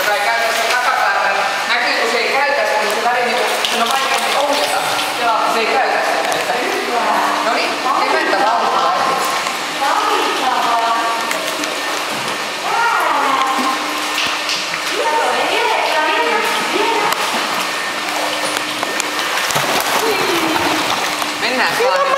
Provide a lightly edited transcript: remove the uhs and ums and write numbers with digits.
joka ei käytä sitä takapäätä. Näkyy, kun se ei käytä sitä, niin se väri niin sen on vaikeampi ohjata. Ja se ei käytä sitä. No niin, emäntä valtaa. Mennään vaan.